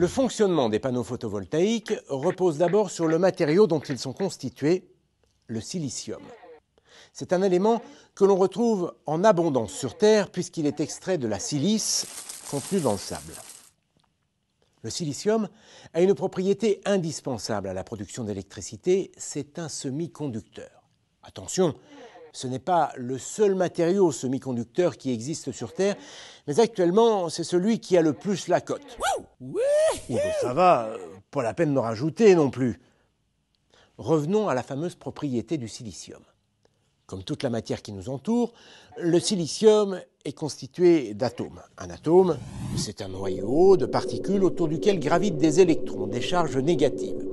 Le fonctionnement des panneaux photovoltaïques repose d'abord sur le matériau dont ils sont constitués, le silicium. C'est un élément que l'on retrouve en abondance sur Terre puisqu'il est extrait de la silice contenue dans le sable. Le silicium a une propriété indispensable à la production d'électricité, c'est un semi-conducteur. Attention, ce n'est pas le seul matériau semi-conducteur qui existe sur Terre, mais actuellement, c'est celui qui a le plus la cote. Ça va, pas la peine de rajouter non plus. Revenons à la fameuse propriété du silicium. Comme toute la matière qui nous entoure, le silicium est constitué d'atomes. Un atome, c'est un noyau de particules autour duquel gravitent des électrons, des charges négatives.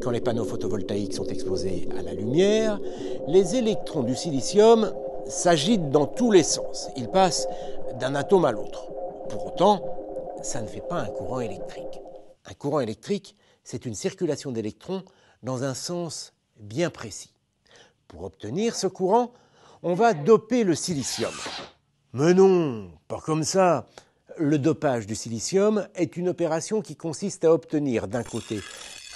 Quand les panneaux photovoltaïques sont exposés à la lumière, les électrons du silicium s'agitent dans tous les sens. Ils passent d'un atome à l'autre. Pour autant, ça ne fait pas un courant électrique. Un courant électrique, c'est une circulation d'électrons dans un sens bien précis. Pour obtenir ce courant, on va doper le silicium. Mais non, pas comme ça. Le dopage du silicium est une opération qui consiste à obtenir d'un côté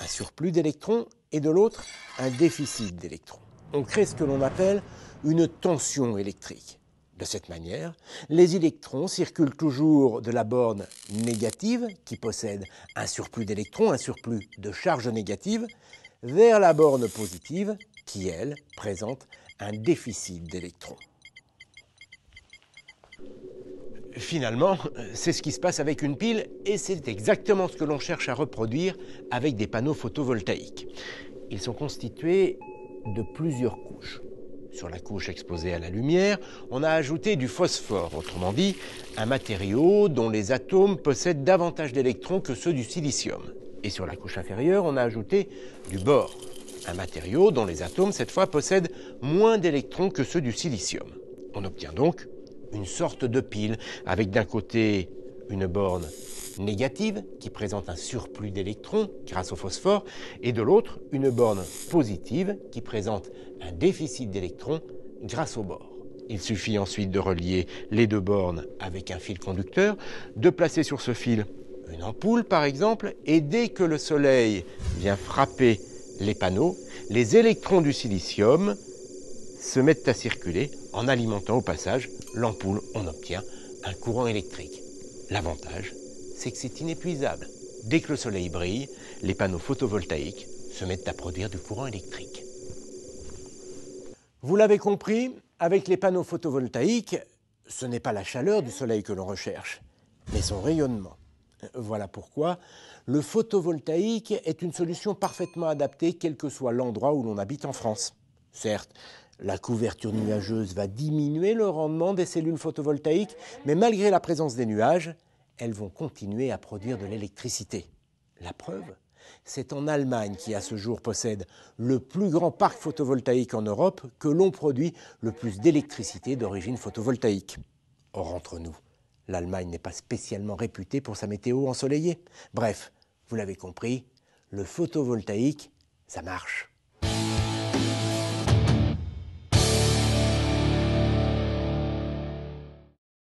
un surplus d'électrons et de l'autre un déficit d'électrons. On crée ce que l'on appelle une tension électrique. De cette manière, les électrons circulent toujours de la borne négative, qui possède un surplus d'électrons, un surplus de charge négative, vers la borne positive, qui, elle, présente un déficit d'électrons. Finalement, c'est ce qui se passe avec une pile et c'est exactement ce que l'on cherche à reproduire avec des panneaux photovoltaïques. Ils sont constitués de plusieurs couches. Sur la couche exposée à la lumière, on a ajouté du phosphore, autrement dit, un matériau dont les atomes possèdent davantage d'électrons que ceux du silicium. Et sur la couche inférieure, on a ajouté du bore, un matériau dont les atomes, cette fois, possèdent moins d'électrons que ceux du silicium. On obtient donc une sorte de pile, avec d'un côté une borne négative qui présente un surplus d'électrons grâce au phosphore, et de l'autre une borne positive qui présente un déficit d'électrons grâce au bore. Il suffit ensuite de relier les deux bornes avec un fil conducteur, de placer sur ce fil une ampoule par exemple, et dès que le soleil vient frapper les panneaux, les électrons du silicium se mettent à circuler en alimentant au passage l'ampoule. On obtient un courant électrique. L'avantage, c'est que c'est inépuisable. Dès que le soleil brille, les panneaux photovoltaïques se mettent à produire du courant électrique. Vous l'avez compris, avec les panneaux photovoltaïques, ce n'est pas la chaleur du soleil que l'on recherche, mais son rayonnement. Voilà pourquoi le photovoltaïque est une solution parfaitement adaptée quel que soit l'endroit où l'on habite en France. Certes, la couverture nuageuse va diminuer le rendement des cellules photovoltaïques, mais malgré la présence des nuages, elles vont continuer à produire de l'électricité. La preuve, c'est en Allemagne qui à ce jour possède le plus grand parc photovoltaïque en Europe que l'on produit le plus d'électricité d'origine photovoltaïque. Or, entre nous, l'Allemagne n'est pas spécialement réputée pour sa météo ensoleillée. Bref, vous l'avez compris, le photovoltaïque, ça marche.